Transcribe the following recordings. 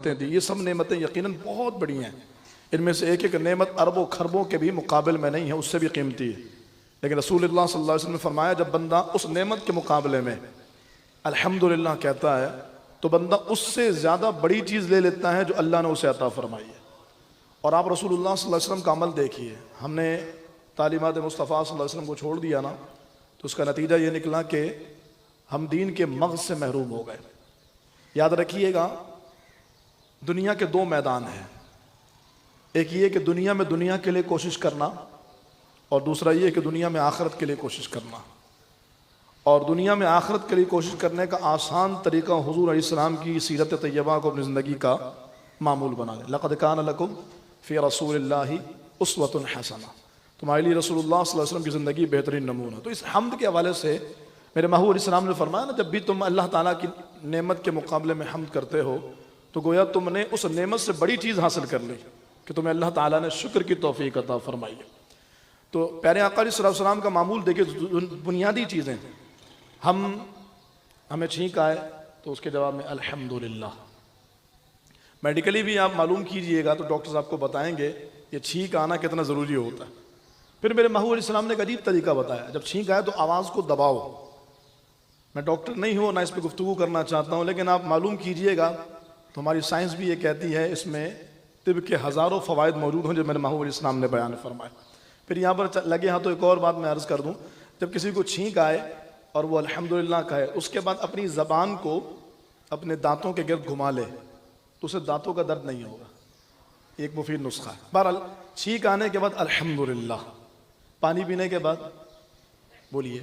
نعمتیں دی، یہ سب نعمتیں یقیناً بہت بڑی ہیں، ان میں سے ایک ایک نعمت اربوں کھربوں کے بھی مقابل میں نہیں ہے، اس سے بھی قیمتی ہے، لیکن رسول اللہ صلی اللہ علیہ وسلم نے فرمایا جب بندہ اس نعمت کے مقابلے میں الحمدللہ کہتا ہے تو بندہ اس سے زیادہ بڑی چیز لے لیتا ہے جو اللہ نے اسے عطا فرمائی ہے۔ اور آپ رسول اللہ صلی اللہ علیہ وسلم کا عمل دیکھیے، ہم نے تعلیمات مصطفیٰ صلی اللہ علیہ وسلم کو چھوڑ دیا نا تو اس کا نتیجہ یہ نکلا کہ ہم دین کے مغز سے محروم ہو گئے۔ یاد رکھیے گا دنیا کے دو میدان ہیں، ایک یہ کہ دنیا میں دنیا کے لیے کوشش کرنا، اور دوسرا یہ کہ دنیا میں آخرت کے لیے کوشش کرنا۔ اور دنیا میں آخرت کے لیے کوشش کرنے کا آسان طریقہ حضور علیہ السلام کی سیرت طیبہ کو اپنی زندگی کا معمول بنا لیں۔ لقد کان لکم فی رسول اللہ اسوۃ حسنہ، تمہارے لیے رسول اللہ صلی اللہ علیہ وسلم کی زندگی بہترین نمونہ۔ تو اس حمد کے حوالے سے میرے محبوب علیہ السلام نے فرمایا نا، جب بھی تم اللہ تعالیٰ کی نعمت کے مقابلے میں حمد کرتے ہو تو گویا تم نے اس نعمت سے بڑی چیز حاصل کر لی کہ تمہیں اللہ تعالیٰ نے شکر کی توفیق عطا فرمائی ہے۔ تو پیارے آقا علیہ السلام کا معمول دیکھیں، بنیادی چیزیں، ہمیں چھینک آئے تو اس کے جواب میں الحمدللہ۔ میڈیکلی بھی آپ معلوم کیجئے گا تو ڈاکٹرز آپ کو بتائیں گے یہ چھینک آنا کتنا ضروری ہوتا ہے۔ پھر میرے محبوب علیہ السلام نے ایک عجیب طریقہ بتایا، جب چھینک آئے تو آواز کو دباؤ۔ میں ڈاکٹر نہیں ہوں نہ اس پہ گفتگو کرنا چاہتا ہوں، لیکن آپ معلوم کیجئے گا تو ہماری سائنس بھی یہ کہتی ہے اس میں طب کے ہزاروں فوائد موجود ہیں جو میرے محبوب علیہ السلام نے بیان فرمائے۔ پھر یہاں پر لگے ہاں تو ایک اور بات میں عرض کر دوں، جب کسی کو چھینک آئے اور وہ الحمدللہ کہے، اس کے بعد اپنی زبان کو اپنے دانتوں کے گرد گھما لے تو اسے دانتوں کا درد نہیں ہوگا، ایک مفید نسخہ ہے۔ بہرحال چھینک آنے کے بعد الحمدللہ، پانی پینے کے بعد بولیے،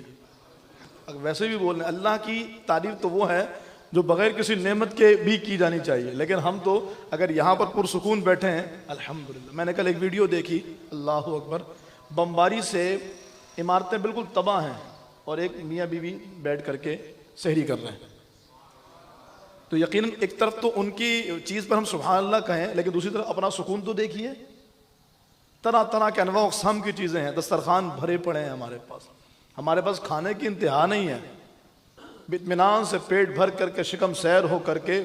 ویسے بھی بولنے اللہ کی تعریف تو وہ ہے جو بغیر کسی نعمت کے بھی کی جانی چاہیے، لیکن ہم تو اگر یہاں پر پرسکون بیٹھے ہیں الحمدللہ۔ میں نے کل ایک ویڈیو دیکھی، اللہ اکبر، بمباری سے عمارتیں بالکل تباہ ہیں اور ایک میاں بیوی بیٹھ کر کے سحری کر رہے ہیں، تو یقیناً ایک طرف تو ان کی چیز پر ہم سبحان اللہ کہیں، لیکن دوسری طرف اپنا سکون تو دیکھیے، طرح طرح کے انواع اقسام کی چیزیں ہیں، دسترخوان بھرے پڑے ہیں ہمارے پاس کھانے کی انتہا نہیں ہے، اطمینان سے پیٹ بھر کر کے شکم سیر ہو کر کے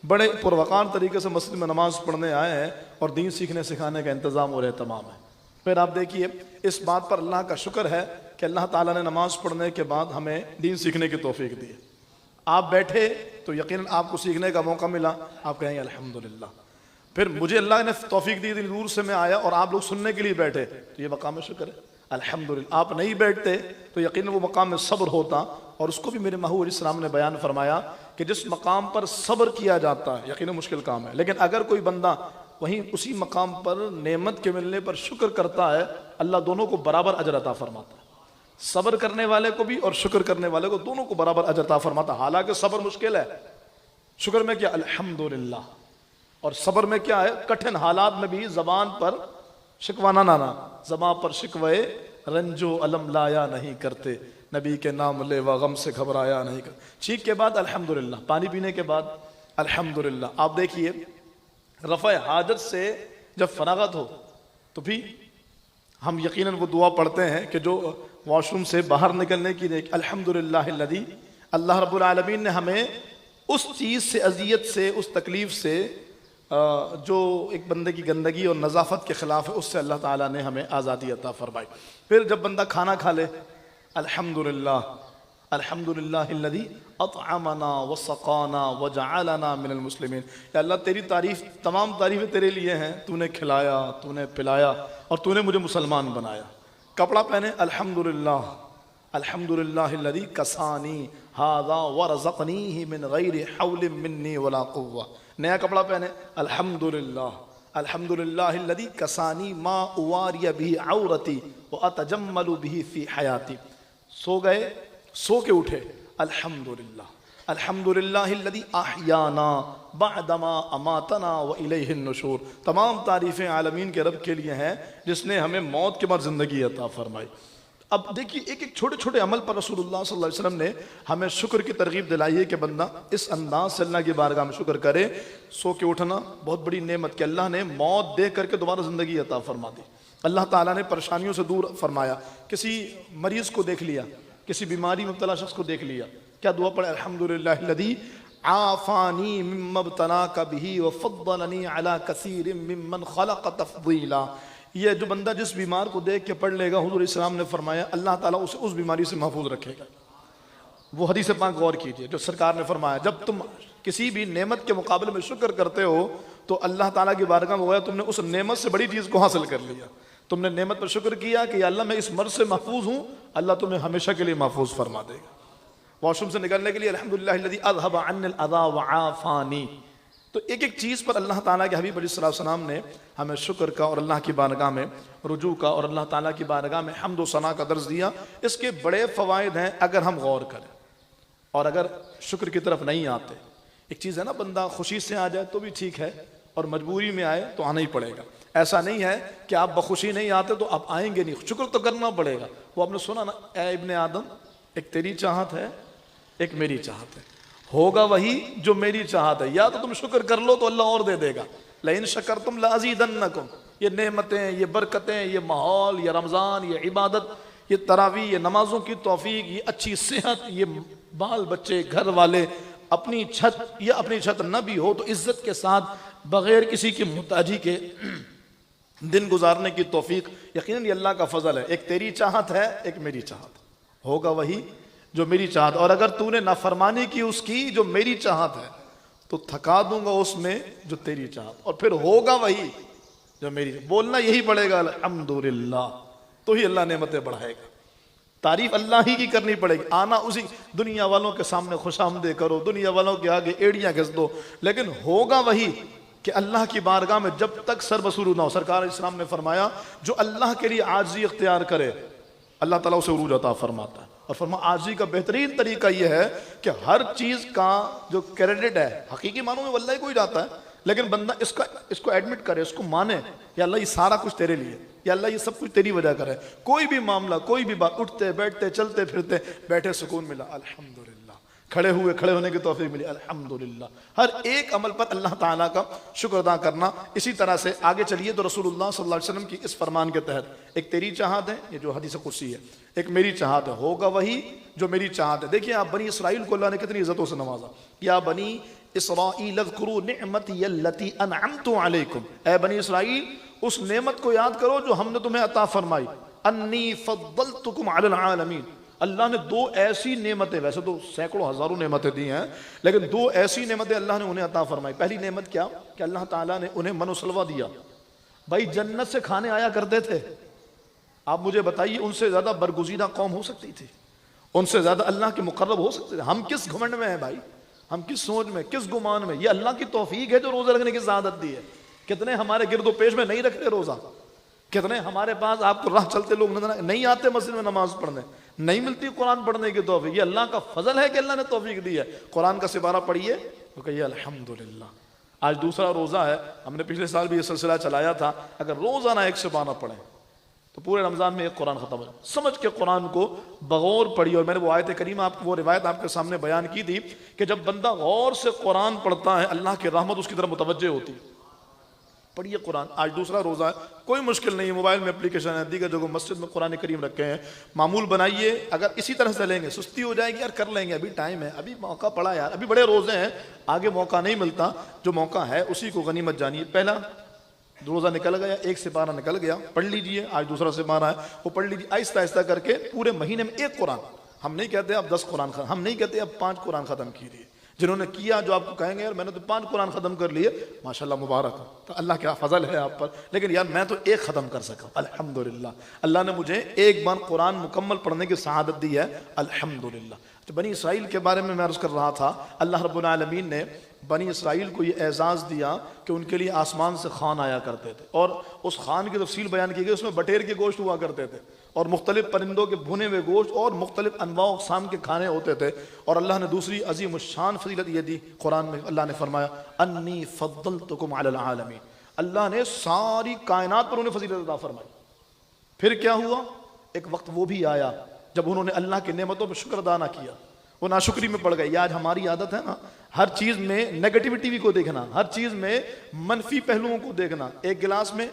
بڑے پروقار طریقے سے مسجد میں نماز پڑھنے آئے ہیں اور دین سیکھنے سکھانے کا انتظام اور اہتمام ہے۔ پھر آپ دیکھیے اس بات پر اللہ کا شکر ہے کہ اللہ تعالیٰ نے نماز پڑھنے کے بعد ہمیں دین سیکھنے کی توفیق دی ہے۔ آپ بیٹھے تو یقیناً آپ کو سیکھنے کا موقع ملا، آپ کہیں الحمدللہ۔ پھر مجھے اللہ نے توفیق دی، دور سے میں آیا اور آپ لوگ سننے کے لیے بیٹھے تو یہ مقام شکر ہے الحمدللہ۔ آپ نہیں بیٹھتے تو یقیناً وہ مقام میں صبر ہوتا، اور اس کو بھی میرے محبوب علیہ السلام نے بیان فرمایا کہ جس مقام پر صبر کیا جاتا ہے یقیناً مشکل کام ہے، لیکن اگر کوئی بندہ وہیں اسی مقام پر نعمت کے ملنے پر شکر کرتا ہے، اللہ دونوں کو برابر اجر عطا فرماتا ہے، صبر کرنے والے کو بھی اور شکر کرنے والے کو دونوں کو برابر اجر عطا فرماتا ہے۔ حالانکہ صبر مشکل ہے، شکر میں کیا الحمدللہ، اور صبر میں کیا ہے کٹھن حالات میں بھی زبان پر شکوانہ نانا، زبان پر شکوے رنجو علم لایا نہیں کرتے، نبی کے نام لے و غم سے گھبرایا نہیں کرتے۔ چھینک کے بعد الحمدللہ، پانی پینے کے بعد الحمدللہ۔ آپ دیکھیے رفع حاجت سے جب فراغت ہو تو بھی ہم یقیناً وہ دعا پڑھتے ہیں کہ جو واش روم سے باہر نکلنے کی الحمدللہ الذی، اللہ رب العالمین نے ہمیں اس چیز سے، اذیت سے، اس تکلیف سے جو ایک بندے کی گندگی اور نظافت کے خلاف ہے، اس سے اللہ تعالیٰ نے ہمیں آزادی عطا فرمائی۔ پھر جب بندہ کھانا کھا لے الحمدللہ، الحمدللہ الذی اطعمنا وسقانا وجعلنا من المسلمین۔ یا اللہ تیری تعریف، تمام تعریفیں تیرے لیے ہیں، تو نے کھلایا، تو نے پلایا اور تو نے مجھے مسلمان بنایا۔ کپڑا پہنے الحمدللہ، الحمدللہ الذی کسانی ھذا ورزقنیہ من غیر حول منی ولا قوہ۔ نیا کپڑا پہنے الحمدللہ، الحمدللہ الذی کسانی ما اواری بہ عورتی واتجمل بہ فی حیاتی۔ سو گئے، سو کے اٹھے الحمدللہ، الحمدللہ الذی احیانا بعدما اماتنا والیہ النشور۔ تمام تعریفیں عالمین کے رب کے لیے ہیں جس نے ہمیں موت کے بعد زندگی عطا فرمائی۔ اب دیکھیے ایک ایک چھوٹے چھوٹے عمل پر رسول اللہ صلی اللہ علیہ وسلم نے ہمیں شکر کی ترغیب دلائی ہے کہ بندہ اس انداز سے اللہ کی بارگاہ میں شکر کرے۔ سو کے اٹھنا بہت بڑی نعمت کہ اللہ نے موت دے کر کے دوبارہ زندگی عطا فرما دی، اللہ تعالیٰ نے پریشانیوں سے دور فرمایا۔ کسی مریض کو دیکھ لیا، کسی بیماری میں مبتلا شخص کو دیکھ لیا، کیا دعا پڑھے الحمدللہ الذی عافانی مما ابتلاک بہ وفضلنی علی کثیر ممن خلق تفضیلا. یہ جو بندہ جس بیمار کو دیکھ کے پڑھ لے گا، حضور اسلام نے فرمایا اللہ تعالیٰ اسے اس بیماری سے محفوظ رکھے گا. وہ حدیث پاک غور کیجئے جو سرکار نے فرمایا جب تم کسی بھی نعمت کے مقابلے میں شکر کرتے ہو تو اللہ تعالیٰ کی بارگاہ میں گویا تم نے اس نعمت سے بڑی چیز کو حاصل کر لیا. تم نے نعمت پر شکر کیا کہ یا اللہ میں اس مرض سے محفوظ ہوں، اللہ تمہیں ہمیشہ کے لیے محفوظ فرما دے گا. واش روم سے نکلنے کے لیے الحمدللہ الذی اذهب عني الاذى وعافانی. تو ایک ایک چیز پر اللہ تعالیٰ کے حبیب علیہ الصلوۃ والسلام نے ہمیں شکر کا اور اللہ کی بارگاہ میں رجوع کا اور اللہ تعالیٰ کی بارگاہ میں حمد و ثنا کا درس دیا. اس کے بڑے فوائد ہیں اگر ہم غور کریں اور اگر شکر کی طرف نہیں آتے. ایک چیز ہے نا، بندہ خوشی سے آ جائے تو بھی ٹھیک ہے اور مجبوری میں آئے تو آنا ہی پڑے گا. ایسا نہیں ہے کہ آپ بخوشی نہیں آتے تو آپ آئیں گے نہیں، شکر تو کرنا پڑے گا. وہ آپ نے سنا نا، اے ابن آدم ایک تیری چاہت ہے ایک میری چاہت ہے، ہوگا وہی جو میری چاہت ہے. یا تو تم شکر کر لو تو اللہ اور دے دے گا. لئن شکرتم لازیدنکم. یہ نعمتیں، یہ برکتیں، یہ ماحول، یہ رمضان، یہ عبادت، یہ تراویح، یہ نمازوں کی توفیق، یہ اچھی صحت، یہ بال بچے، گھر والے، اپنی چھت، یا اپنی چھت نہ بھی ہو تو عزت کے ساتھ بغیر کسی کی محتاجی کے دن گزارنے کی توفیق، یقیناً یہ اللہ کا فضل ہے. ایک تیری چاہت ہے ایک میری چاہت، ہوگا وہی جو میری چاہت. اور اگر تو نے نافرمانی کی اس کی جو میری چاہت ہے تو تھکا دوں گا اس میں جو تیری چاہت، اور پھر ہوگا وہی جو میری. بولنا یہی پڑے گا الحمدللہ، تو ہی اللہ نعمتیں بڑھائے گا. تعریف اللہ ہی کی کرنی پڑے گی. آنا اسی دنیا والوں کے سامنے خوش آمدے کرو، دنیا والوں کے آگے ایڑیاں گھس دو، لیکن ہوگا وہی کہ اللہ کی بارگاہ میں جب تک سر بسرو نہ ہو. سرکار علیہ السلام نے فرمایا جو اللہ کے لیے عاجزی اختیار کرے اللہ تعالیٰ اسے عروج عطا فرماتا ہے. اور فرمایا عاجزی کا بہترین طریقہ یہ ہے کہ ہر چیز کا جو کریڈٹ ہے حقیقی معنوں میں واللہ کوئی جاتا ہے، لیکن بندہ اس کو ایڈمٹ کرے، اس کو مانے، یا اللہ یہ سارا کچھ تیرے لیے، یا اللہ یہ سب کچھ تیری وجہ کرے. کوئی بھی معاملہ، کوئی بھی بات، اٹھتے بیٹھتے چلتے پھرتے، بیٹھے سکون ملا الحمدللہ، کھڑے ہونے کی توفیق ملی الحمدللہ. ہر ایک عمل پر اللہ تعالیٰ کا شکر ادا کرنا. اسی طرح سے آگے چلیے تو رسول اللہ صلی اللہ علیہ وسلم کی اس فرمان کے تحت ایک تیری چاہت ہے، یہ جو حدیث قدسی ہے، ایک میری چاہت ہے، ہوگا وہی جو میری چاہت ہے. دیکھیں آپ بنی اسرائیل کو اللہ نے کتنی عزتوں سے نوازا. یا بنی اسرائیل اذکروا نعمتی التی انعمت علیکم. اے بنی اسرائیل اس نعمت کو یاد کرو جو ہم نے تمہیں عطا فرمائی. انی فضلتکم علی العالمین. اللہ نے دو ایسی نعمتیں، ویسے تو سینکڑوں ہزاروں نعمتیں دی ہیں، لیکن دو ایسی نعمتیں اللہ نے انہیں عطا فرمائی. پہلی نعمت کیا کہ اللہ تعالیٰ نے انہیں من و سلوہ دیا. بھائی جنت سے کھانے آیا کرتے تھے. آپ مجھے بتائیے ان سے زیادہ برگزیدہ قوم ہو سکتی تھی؟ ان سے زیادہ اللہ کے مقرب ہو سکتے تھے؟ ہم کس گھمنڈ میں ہیں بھائی؟ ہم کس سوچ میں، کس گمان میں؟ یہ اللہ کی توفیق ہے جو روزہ رکھنے کی سعادت دی ہے. کتنے ہمارے گرد و پیش میں نہیں رکھتے روزہ، کتنے ہمارے پاس آپ کو راہ چلتے لوگ نظر نہیں آتے مسجد میں نماز پڑھنے، نہیں ملتی قرآن پڑھنے کی توفیق. یہ اللہ کا فضل ہے کہ اللہ نے توفیق دی ہے. قرآن کا سپارہ پڑھیے تو کہیے الحمدللہ. آج دوسرا روزہ ہے، ہم نے پچھلے سال بھی یہ سلسلہ چلایا تھا. اگر روزانہ ایک سپارہ پڑھیں تو پورے رمضان میں ایک قرآن ختم ہو. سمجھ کے قرآن کو بغور پڑھی. اور میں نے وہ آیت کریمہ وہ روایت آپ کے سامنے بیان کی تھی کہ جب بندہ غور سے قرآن پڑھتا ہے اللہ کی رحمت اس کی طرف متوجہ ہوتی. پڑھیے قرآن. آج دوسرا روزہ ہے، کوئی مشکل نہیں، موبائل میں اپلیکیشن ہے، دیگر جگہ مسجد میں قرآن کریم رکھے ہیں. معمول بنائیے. اگر اسی طرح سے لیں گے سستی ہو جائے گی، یار کر لیں گے، ابھی ٹائم ہے، ابھی موقع پڑا یار، ابھی بڑے روزے ہیں، آگے موقع نہیں ملتا. جو موقع ہے اسی کو غنیمت جانیے. پہلا روزہ نکل گیا، ایک سپارہ نکل گیا، پڑھ لیجئے. آج دوسرا سپارہ ہے وہ پڑھ لیجئے. آہستہ آہستہ کر کے پورے مہینے میں ایک قرآن. ہم نہیں کہتے اب 10 قرآن ختم، ہم نہیں کہتے اب 5 قرآن ختم کیجیے. جنہوں نے کیا جو آپ کو کہیں گے یار میں نے تو 5 قرآن ختم کر لیے، ماشاءاللہ مبارک، تو اللہ کیا فضل ہے آپ پر. لیکن یار میں تو ایک ختم کر سکا، الحمدللہ. اللہ نے مجھے ایک بار قرآن مکمل پڑھنے کی سعادت دی ہے، الحمدللہ. تو بنی اسرائیل کے بارے میں عرض کر رہا تھا، اللہ رب العالمین نے بنی اسرائیل کو یہ اعزاز دیا کہ ان کے لیے آسمان سے خوان آیا کرتے تھے. اور اس خوان کی تفصیل بیان کی گئی. اس میں بٹیر کے گوشت ہوا کرتے تھے اور مختلف پرندوں کے بھنے ہوئے گوشت اور مختلف انواع و اقسام کے کھانے ہوتے تھے. اور اللہ نے دوسری عظیم الشان فضیلت یہ دی قرآن میں. اللہ نے فرمایا انی فضلتکم علی العالمین. اللہ نے ساری کائنات پر انہیں فضیلت عطا فرمائی. پھر کیا ہوا؟ ایک وقت وہ بھی آیا جب انہوں نے اللہ کی نعمتوں پر شکر ادا نہ کیا، وہ ناشکری میں پڑ گئے. یہ آج ہماری عادت ہے نا، ہر چیز میں نیگیٹیوٹی بھی کو دیکھنا، ہر چیز میں منفی پہلوؤں کو دیکھنا. ایک گلاس میں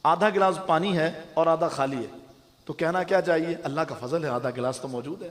آدھا گلاس پانی ہے اور آدھا خالی ہے، تو کہنا کیا چاہیے؟ اللہ کا فضل ہے آدھا گلاس تو موجود ہے.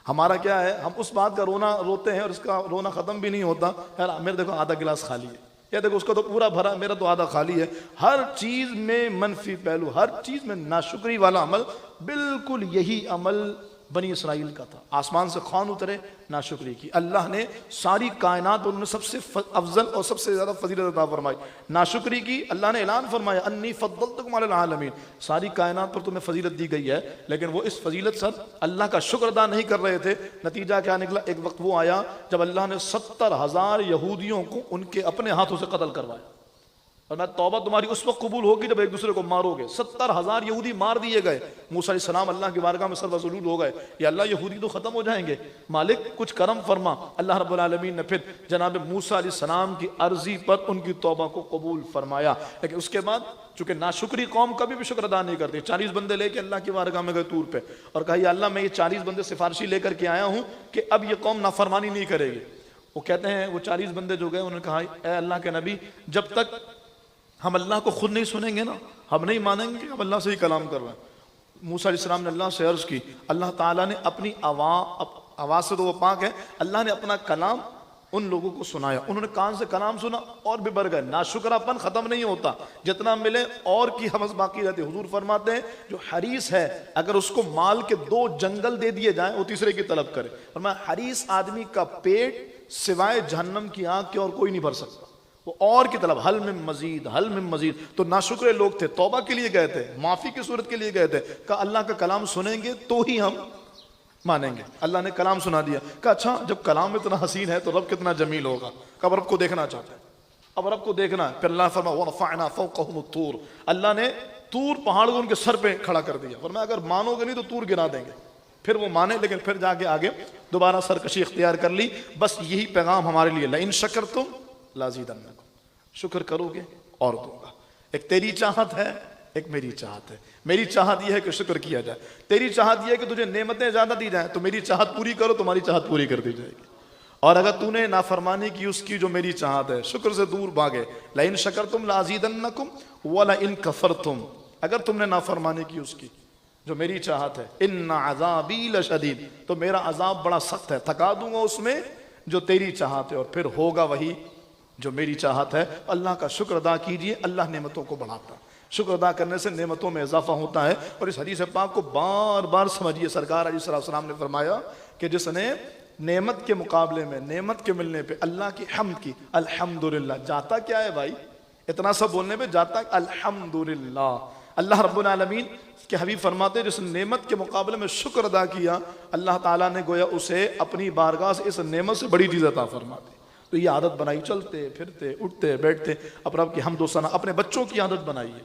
ہمارا کیا ہے، ہم اس بات کا رونا روتے ہیں اور اس کا رونا ختم بھی نہیں ہوتا، یار میرے دیکھو آدھا گلاس خالی ہے، یا دیکھو اس کا تو پورا بھرا، میرا تو آدھا خالی ہے۔ ہر چیز میں منفی پہلو، ہر چیز میں ناشکری والا عمل، بالکل یہی عمل بنی اسرائیل کا تھا۔ آسمان سے خوان اترے، ناشکری کی، اللہ نے ساری کائنات اور انہیں سب سے افضل اور سب سے زیادہ فضیلت عطا فرمائی، ناشکری کی۔ اللہ نے اعلان فرمایا انی فضلتکم علی العالمین، ساری کائنات پر تمہیں فضیلت دی گئی ہے، لیکن وہ اس فضیلت سے اللہ کا شکر ادا نہیں کر رہے تھے۔ نتیجہ کیا نکلا؟ ایک وقت وہ آیا جب اللہ نے 70,000 یہودیوں کو ان کے اپنے ہاتھوں سے قتل کروایا، اور میں توبہ تمہاری اس وقت قبول ہوگی جب ایک دوسرے کو مارو گے۔ 70,000 یہودی مار دیے گئے۔ موسیٰ علیہ السلام اللہ کی بارگاہ میں سر وسلول ہو گئے، یا اللہ یہودی تو ختم ہو جائیں گے، مالک کچھ کرم فرما۔ اللہ رب العالمین نے پھر جناب موسیٰ علیہ السلام کی عرضی پر ان کی توبہ کو قبول فرمایا، لیکن اس کے بعد چونکہ ناشکری قوم کبھی بھی شکر ادا نہیں کرتی، 40 بندے لے کے اللہ کی بارگاہ میں گئے طور پہ اور کہا یا اللہ میں یہ 40 بندے سفارشی لے کر کے آیا ہوں کہ اب یہ قوم نافرمانی نہیں کرے گی۔ وہ کہتے ہیں وہ 40 بندے جو گئے انہوں نے کہا اے اللہ کے نبی، جب تک ہم اللہ کو خود نہیں سنیں گے نا، ہم نہیں مانیں گے کہ ہم اللہ سے ہی کلام کر رہے ہیں۔ موسیٰ علیہ السلام نے اللہ سے عرض کی، اللہ تعالیٰ نے اپنی آواز سے تو وہ پاک ہے، اللہ نے اپنا کلام ان لوگوں کو سنایا، انہوں نے کان سے کلام سنا اور بھی بڑھ گئے۔ ناشکراپن ختم نہیں ہوتا، جتنا ملے اور کی حوث باقی رہتی۔ حضور فرماتے ہیں جو حریص ہے اگر اس کو مال کے 2 جنگل دے دیے جائیں وہ تیسرے کی طلب کرے۔ فرمایا حریص آدمی کا پیٹ سوائے جہنم کی آگ کے اور کوئی نہیں بھر سکتا، وہ اور کی طلب، حل من مزید، حل من مزید۔ تو ناشکرے لوگ تھے، توبہ کے لیے گئے تھے، معافی کی صورت کے لیے گئے تھے، کہا اللہ کا کلام سنیں گے تو ہی ہم مانیں گے۔ اللہ نے کلام سنا دیا، کہا اچھا جب کلام اتنا حسین ہے تو رب کتنا جمیل ہوگا، کہا رب کو دیکھنا چاہتے ہیں، اب رب کو دیکھنا ہے۔ پھر اللہ فرمایا وَرَفَعْنَا فَوْقَهُمُ الطُّورَ، اللہ نے طور پہاڑ کو ان کے سر پہ کھڑا کر دیا، فرمایا اگر مانو گے نہیں تو طور گرا دیں گے۔ پھر وہ مانے، لیکن پھر جا کے آگے دوبارہ سرکشی اختیار کر لی۔ بس یہی پیغام ہمارے لیے، لَإِن شَكَرْتُمْ لَأَزِيدَنَّكُمْ، شکر کرو گے اور دوں گا۔ ایک تیری چاہت ہے، ایک میری چاہت ہے۔ میری چاہت یہ ہے کہ شکر کیا جائے، تیری چاہت یہ ہے کہ تجھے نعمتیں زیادہ دی جائیں، تو میری چاہت پوری کرو، تمہاری چاہت پوری کر دی جائے گی۔ اور اگر تو نے نافرمانی کی اس کی جو میری چاہت ہے، شکر سے دور بھاگے، لَإِن شَكَرْتُمْ لَأَزِيدَنَّكُمْ وَلَإِن كَفَرْتُمْ، اگر تم نے نافرمانی کی اس کی جو میری چاہت ہے، إِنَّ عَذَابِي لَشَدِيدٌ، تو میرا عذاب بڑا سخت ہے، تھکا دوں گا اس میں جو تیری چاہت ہے، اور پھر ہوگا وہی جو میری چاہت ہے۔ اللہ کا شکر ادا کیجئے، اللہ نعمتوں کو بڑھاتا ہے، شکر ادا کرنے سے نعمتوں میں اضافہ ہوتا ہے۔ اور اس حدیث پاک کو بار بار سمجھیے، سرکار علیہ السلام نے فرمایا کہ جس نے نعمت کے مقابلے میں، نعمت کے ملنے پہ اللہ کی حمد کی، الحمدللہ، جاتا کیا ہے بھائی اتنا سب بولنے پہ؟ جاتا الحمدللہ۔ اللہ رب العالمین کے حبیب فرماتے جس نے نعمت کے مقابلے میں شکر ادا کیا، اللہ تعالیٰ نے گویا اسے اپنی بارگاہ سے اس نعمت سے بڑی چیز عطا فرماتے۔ تو یہ عادت بنائی، چلتے پھرتے اٹھتے بیٹھتے اپنے رب کی حمد و ثنا، اپنے بچوں کی عادت بنائیے،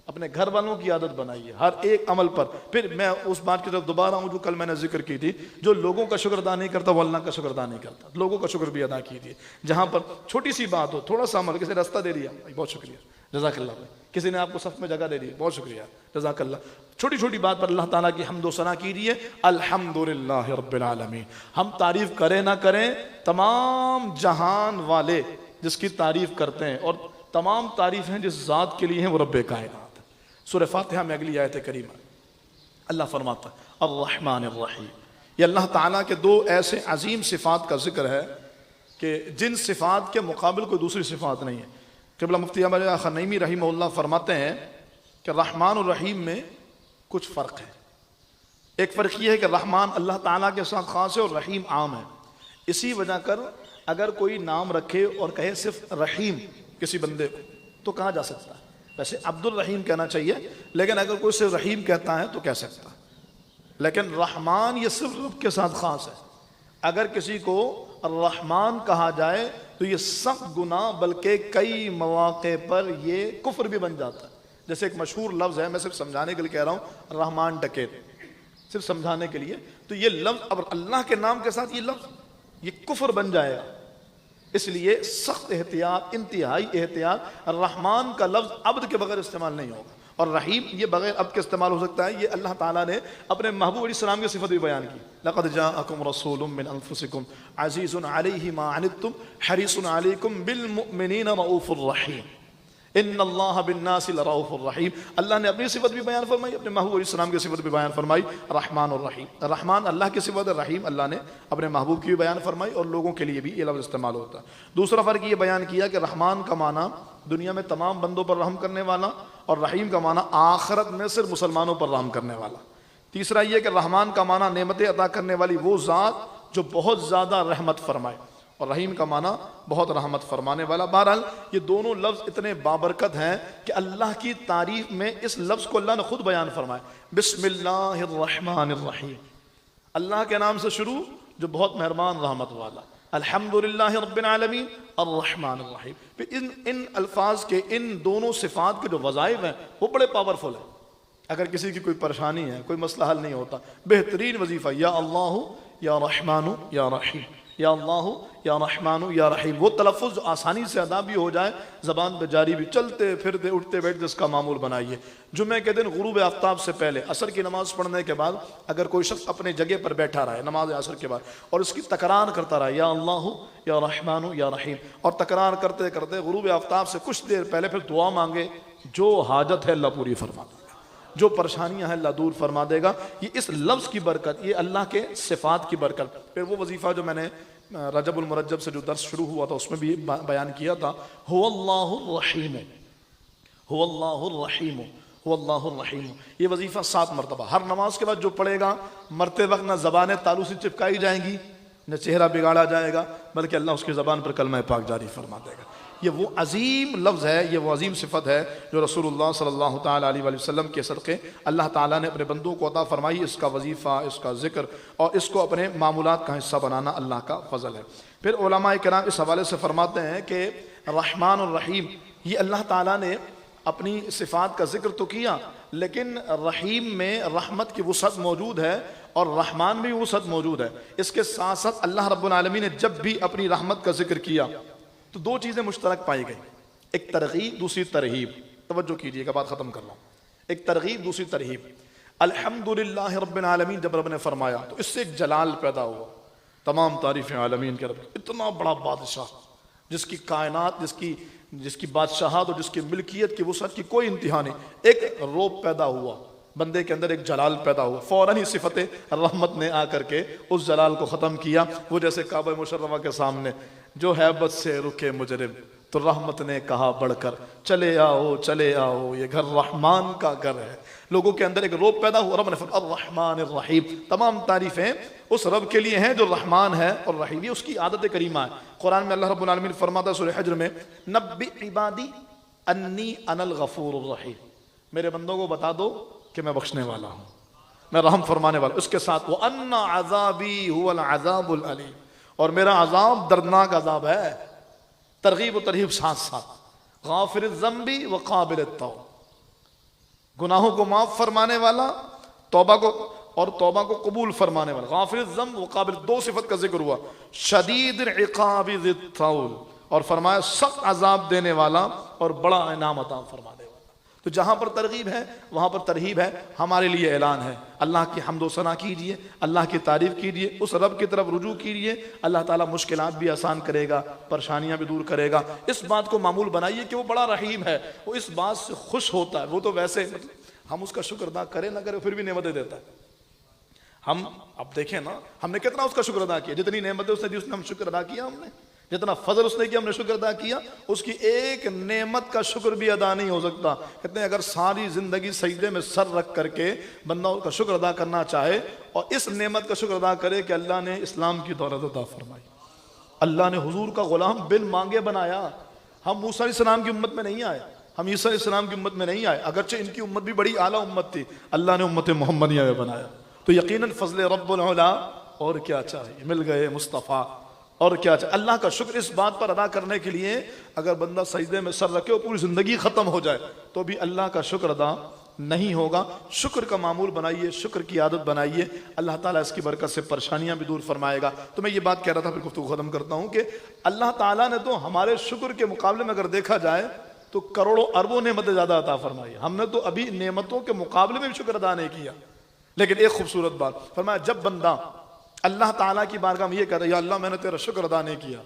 اپنے گھر والوں کی عادت بنائیے، ہر ایک عمل پر۔ پھر میں اس بات کی طرف دوبارہ ہوں جو کل میں نے ذکر کی تھی، جو لوگوں کا شکر ادا نہیں کرتا وہ اللہ کا شکر ادا نہیں کرتا۔ لوگوں کا شکر بھی ادا کیجیے، جہاں پر چھوٹی سی بات ہو، تھوڑا سا عمل، کسی نے راستہ دے دیا بہت شکریہ، جزاک اللہ بھائی، کسی نے آپ کو صف میں جگہ دے دی بہت شکریہ، جزاک اللہ۔ چھوٹی چھوٹی بات پر اللہ تعالیٰ کی حمد و ثنا کیجیے، الحمدللہ رب العالمین۔ ہم تعریف کریں نہ کریں، تمام جہان والے جس کی تعریف کرتے ہیں، اور تمام تعریفیں جس ذات کے لیے ہیں وہ رب کائنات ہے۔ سورہ فاتحہ میں اگلی آیت کریمہ اللہ فرماتا ہے الرحمن الرحیم۔ یہ اللہ تعالیٰ کے 2 ایسے عظیم صفات کا ذکر ہے کہ جن صفات کے مقابل کوئی دوسری صفات نہیں ہے۔ قبلہ مفتی احمد خنیمی رحمہ اللہ فرماتے ہیں کہ رحمان الرحیم میں کچھ فرق ہے۔ ایک فرق یہ ہے کہ رحمان اللہ تعالیٰ کے ساتھ خاص ہے اور رحیم عام ہے۔ اسی وجہ کر اگر کوئی نام رکھے اور کہے صرف رحیم کسی بندے کو تو کہا جا سکتا ہے، ویسے عبد الرحیم کہنا چاہیے، لیکن اگر کوئی صرف رحیم کہتا ہے تو کہہ سکتا ہے۔ لیکن رحمان یہ صرف رب کے ساتھ خاص ہے۔ اگر کسی کو الرحمن کہا جائے تو یہ سخت گناہ، بلکہ کئی مواقع پر یہ کفر بھی بن جاتا ہے۔ جیسے ایک مشہور لفظ ہے، میں صرف سمجھانے کے لیے کہہ رہا ہوں، رحمان ڈکیت، صرف سمجھانے کے لیے، تو یہ لفظ اب اللہ کے نام کے ساتھ یہ لفظ یہ کفر بن جائے گا، اس لیے سخت احتیاط، انتہائی احتیاط۔ الرحمن کا لفظ عبد کے بغیر استعمال نہیں ہوگا، اور رحیم یہ بغیر عبد کے استعمال ہو سکتا ہے۔ یہ اللہ تعالیٰ نے اپنے محبوب علیہ السلام کی صفت بھی بیان کی، لقد جاءکم رسول من انفسکم عزیز علیہ ما عنتم حریص علیکم بالمؤمنین رؤوف الرحیم۔ ان اللہ بالناس لرؤوف الرحیم. اللہ نے اپنی صفت بھی بیان فرمائی, اپنے محبوب علیہ السلام کی صفت بھی بیان فرمائی, رحمان الرحیم. رحمان اللہ کی صفت ہے, رحیم اللہ نے اپنے محبوب کی بھی بیان فرمائی, اور لوگوں کے لیے بھی یہ لفظ استعمال ہوتا ہے. دوسرا فرق یہ بیان کیا کہ رحمان کا معنی دنیا میں تمام بندوں پر رحم کرنے والا, اور رحیم کا معنی آخرت میں صرف مسلمانوں پر رحم کرنے والا. تیسرا یہ کہ رحمان کا معنی نعمتیں عطا کرنے والی وہ ذات جو بہت زیادہ رحمت فرمائے, اور رحیم کا معنی بہت رحمت فرمانے والا. بہرحال یہ دونوں لفظ اتنے بابرکت ہیں کہ اللہ کی تعریف میں اس لفظ کو اللہ نے خود بیان فرمایا, بسم اللہ الرحمن الرحیم, اللہ کے نام سے شروع جو بہت مہربان رحمت والا, الحمدللہ رب العالمین الرحمن الرحیم. پھر ان الفاظ کے, ان دونوں صفات کے جو وظائف ہیں وہ بڑے پاورفل ہیں. اگر کسی کی کوئی پریشانی ہے, کوئی مسئلہ حل نہیں ہوتا, بہترین وظیفہ یا اللہ یا رحمان یا رحیم, یا اللہ یا رحمان یا رحیم. وہ تلفظ جو آسانی سے ادا بھی ہو جائے, زبان پہ جاری بھی, چلتے پھرتے اٹھتے بیٹھتے اس کا معمول بنائیے. جمعے کے دن غروب آفتاب سے پہلے عصر کی نماز پڑھنے کے بعد اگر کوئی شخص اپنے جگہ پر بیٹھا رہے نماز عصر کے بعد, اور اس کی تکرار کرتا رہا یا اللہ یا رحمان یا رحیم, اور تکرار کرتے کرتے غروب آفتاب سے کچھ دیر پہلے پھر دعا مانگے, جو حاجت ہے اللہ پوری فرما دے گا, جو پریشانیاں ہیں اللہ دور فرما دے گا. یہ اس لفظ کی برکت, یہ اللہ کے صفات کی برکت. پھر وہ وظیفہ جو میں نے رجب المرجب سے جو درس شروع ہوا تھا اس میں بھی بیان کیا تھا, هو اللہ الرحیم, هو اللہ الرحیم, هو اللہ الرحیم. یہ وظیفہ 7 مرتبہ ہر نماز کے بعد جو پڑھے گا, مرتے وقت نہ زبانیں تالو سے چپکائی جائیں گی, نہ چہرہ بگاڑا جائے گا, بلکہ اللہ اس کی زبان پر کلمہ پاک جاری فرما دے گا. یہ وہ عظیم لفظ ہے, یہ وہ عظیم صفت ہے جو رسول اللہ صلی اللہ تعالیٰ علیہ وسلم کے صدقے اللہ تعالیٰ نے اپنے بندوں کو عطا فرمائی. اس کا وظیفہ, اس کا ذکر اور اس کو اپنے معمولات کا حصہ بنانا اللہ کا فضل ہے. پھر علماء کرام اس حوالے سے فرماتے ہیں کہ رحمان الرحیم, یہ اللہ تعالیٰ نے اپنی صفات کا ذکر تو کیا, لیکن رحیم میں رحمت کی وسعت موجود ہے اور رحمان میں وسعت موجود ہے. اس کے ساتھ ساتھ اللہ رب العالمین نے جب بھی اپنی رحمت کا ذکر کیا تو 2 چیزیں مشترک پائی گئی, ایک ترغیب دوسری ترہیب. توجہ کیجئے گا, بات ختم کر رہا ہوں. ایک ترغیب دوسری ترہیب. الحمدللہ رب العالمین جب رب نے فرمایا تو اس سے ایک جلال پیدا ہوا, تمام تعریفیں عالمین کے رب, اتنا بڑا بادشاہ جس کی کائنات, جس کی بادشاہت اور جس کی ملکیت کی وسعت کی کوئی انتہا نہیں. ایک روب پیدا ہوا بندے کے اندر, ایک جلال پیدا ہوا, فوراً ہی صفت رحمت نے آ کر کے اس جلال کو ختم کیا. وہ جیسے کعبہ مشرفہ کے سامنے جو ہیبت سے رکے مجرم, تو رحمت نے کہا بڑھ کر چلے آؤ چلے آؤ, یہ گھر رحمان کا گھر ہے. لوگوں کے اندر ایک روب پیدا ہوا, رب نے فرمایا الرحمن الرحیم. تمام تعریفیں اس رب کے لیے ہیں جو رحمان ہے اور رحیم, یہ اس کی عادت کریمہ ہے. قرآن میں اللہ رب العالمین فرماتا ہے سورہ حجر میں, نبئ عبادی انی انا الغفور الرحیم, میرے بندوں کو بتا دو کہ میں بخشنے والا ہوں, میں رحم فرمانے والا. اس کے ساتھ وَأَنَّ عَذَابِي هُوَ الْعَذَابُ الْعَلِيمُ, اور میرا عذاب دردناک عذاب ہے. ترغیب و ترہیب ساتھ ساتھ. غافر الذنب وقابل التوب, گناہوں کو معاف فرمانے والا, توبہ کو قبول فرمانے والا. غافر الذنب وقابل, 2 صفت کا ذکر ہوا. شدید العقاب ذی الطول, اور فرمایا سخت عذاب دینے والا اور بڑا انعام عطا فرمانے والا. تو جہاں پر ترغیب ہے وہاں پر ترہیب ہے. ہمارے لیے اعلان ہے, اللہ کی حمد و ثنا کیجئے, اللہ کی تعریف کیجئے, اس رب کی طرف رجوع کیجئے. اللہ تعالیٰ مشکلات بھی آسان کرے گا, پریشانیاں بھی دور کرے گا. اس بات کو معمول بنائیے کہ وہ بڑا رحیم ہے, وہ اس بات سے خوش ہوتا ہے. وہ تو ویسے ہم اس کا شکر ادا کریں نہ کریں پھر بھی نعمتیں دیتا ہے. ہم اب دیکھیں نا, ہم نے کتنا اس کا شکر ادا کیا, جتنی نعمتیں اس نے دی اس نے ہم شکر ادا کیا, ہم نے جتنا فضل اس نے کیا ہم نے شکر ادا کیا. اس کی ایک نعمت کا شکر بھی ادا نہیں ہو سکتا. کہتے ہیں اگر ساری زندگی سجدے میں سر رکھ کر کے بندہ اس کا شکر ادا کرنا چاہے اور اس نعمت کا شکر ادا کرے کہ اللہ نے اسلام کی دولت عطا فرمائی, اللہ نے حضور کا غلام بن مانگے بنایا. ہم موسیٰ علیہ السلام کی امت میں نہیں آئے, ہم عیسیٰ علیہ السلام کی امت میں نہیں آئے, اگرچہ ان کی امت بھی بڑی اعلیٰ امت تھی, اللہ نے امت محمدیہ میں بنایا. تو یقیناً فضل رب العلا, اور کیا چاہیے, مل گئے مصطفیٰ, اور کیا چاہیے. اللہ کا شکر اس بات پر ادا کرنے کے لیے اگر بندہ سجدے میں سر رکھے اور پوری زندگی ختم ہو جائے تو بھی اللہ کا شکر ادا نہیں ہوگا. شکر کا معمول بنائیے, شکر کی عادت بنائیے, اللہ تعالیٰ اس کی برکت سے پریشانیاں بھی دور فرمائے گا. تو میں یہ بات کہہ رہا تھا, پھر گفتگو ختم کرتا ہوں, کہ اللہ تعالیٰ نے تو ہمارے شکر کے مقابلے میں اگر دیکھا جائے تو کروڑوں اربوں نعمتیں زیادہ عطا فرمائی. ہم نے تو ابھی نعمتوں کے مقابلے میں بھی شکر ادا نہیں کیا. لیکن ایک خوبصورت بات فرمایا, جب بندہ اللہ تعالیٰ کی بارگاہ میں یہ کہتا ہے یا اللہ میں نے تیرا شکر ادا نہیں کیا,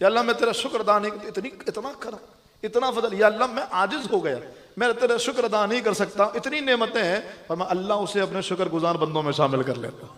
یا اللہ میں تیرا شکر ادا نہیں کیا, اتنا کرم, اتنا فضل. یا اللہ میں عاجز ہو گیا, میں تیرا شکر ادا نہیں کر سکتا, اتنی نعمتیں ہیں, پر میں اللہ اسے اپنے شکر گزار بندوں میں شامل کر لیتا ہوں.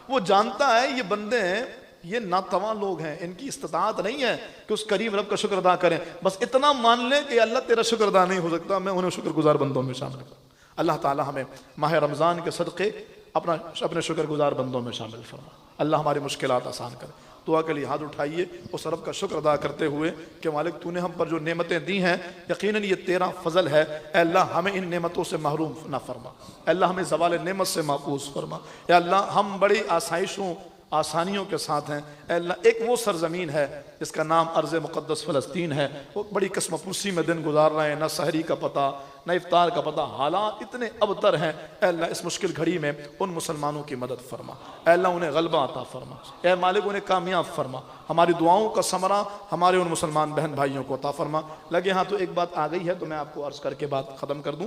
وہ جانتا ہے یہ بندے ہیں, یہ ناتواں لوگ ہیں, ان کی استطاعت نہیں ہے کہ اس کریم رب کا شکر ادا کریں, بس اتنا مان لیں کہ اللہ تیرا شکر ادا نہیں ہو سکتا, میں انہیں شکر گزار بندوں میں شامل کروں. اللہ تعالی ہمیں ماہ رمضان کے صدقے اپنے شکر گزار بندوں میں شامل فرما. اللہ ہماری مشکلات آسان کرے. دعا کے لیے ہاتھ اٹھائیے اس رب کا شکر ادا کرتے ہوئے کہ مالک تو نے ہم پر جو نعمتیں دی ہیں یقیناً یہ تیرا فضل ہے. اے اللہ ہمیں ان نعمتوں سے محروم نہ فرما, اے اللہ ہمیں زوال نعمت سے محفوظ فرما. اے اللہ ہم بڑی آسائشوں آسانیوں کے ساتھ ہیں. اے اللہ ایک وہ سرزمین ہے جس کا نام ارض مقدس فلسطین ہے, وہ بڑی قسم پرسی میں دن گزار رہے ہیں, نہ سحری کا پتہ نہ افطار کا پتہ, حالات اتنے ابتر ہیں. اے اللہ اس مشکل گھڑی میں ان مسلمانوں کی مدد فرما. اے اللہ انہیں غلبہ عطا فرما. اے مالک انہیں کامیاب فرما. ہماری دعاؤں کا ثمرہ ہمارے ان مسلمان بہن بھائیوں کو عطا فرما. لگے ہاں تو ایک بات آ گئی ہے تو میں آپ کو عرض کر کے بات ختم کر دوں.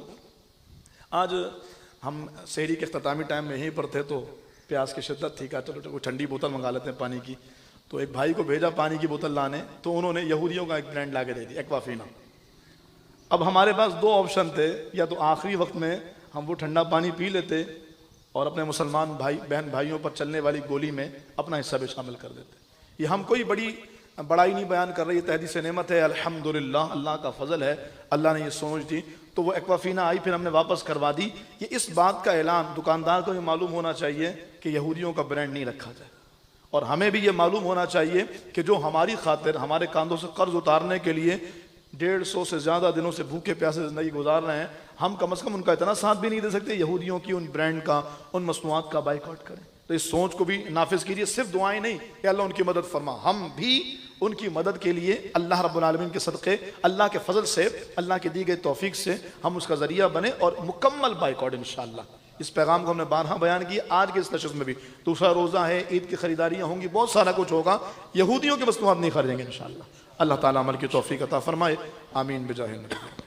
آج ہم سحری کے اختتامی ٹائم میں یہیں پر تھے تو پیاس کی شدت تھی, کہا چلو ٹھنڈی بوتل منگا لیتے ہیں پانی کی. تو ایک بھائی کو بھیجا پانی کی بوتل لانے, تو انہوں نے یہودیوں کا ایک برانڈ لا کے دے دی, ایکوافینا. اب ہمارے پاس دو آپشن تھے, یا تو آخری وقت میں ہم وہ ٹھنڈا پانی پی لیتے اور اپنے مسلمان بہن بھائیوں پر چلنے والی گولی میں اپنا حصہ بھی شامل کر دیتے. یہ ہم کوئی بڑائی نہیں بیان کر رہی, یہ تحدیث نعمت ہے, الحمدللہ اللہ کا فضل ہے. اللہ نے یہ سوچ دی تو وہ ایکوافینا آئی, پھر ہم نے واپس کروا دی. یہ اس بات کا اعلان دکاندار کو یہ معلوم ہونا چاہیے کہ یہودیوں کا برانڈ نہیں رکھا جائے, اور ہمیں بھی یہ معلوم ہونا چاہیے کہ جو ہماری خاطر ہمارے کاندھوں سے قرض اتارنے کے لیے 150 سے زیادہ دنوں سے بھوکے پیاسے زندگی گزار رہے ہیں, ہم کم از کم ان کا اتنا ساتھ بھی نہیں دے سکتے یہودیوں کی ان برانڈ کا, ان مصنوعات کا بائیکاٹ کریں. تو اس سوچ کو بھی نافذ کیجیے. صرف دعائیں نہیں کہ اللہ ان کی مدد فرما, ہم بھی ان کی مدد کے لیے اللہ رب العالمین کے صدقے, اللہ کے فضل سے, اللہ کے دی گئی توفیق سے ہم اس کا ذریعہ بنے, اور مکمل بائیکاٹ انشاءاللہ. اس پیغام کو ہم نے بارہا بیان کیا. آج کے اس نشست میں بھی دوسرا روزہ ہے, عید کی خریداریاں ہوں گی, بہت سارا کچھ ہوگا. یہودیوں کی مصنوعات نہیں خریدیں گے انشاءاللہ. اللہ تعالیٰ عمل کی توفیق عطا فرمائے. آمین بجاہ النبی.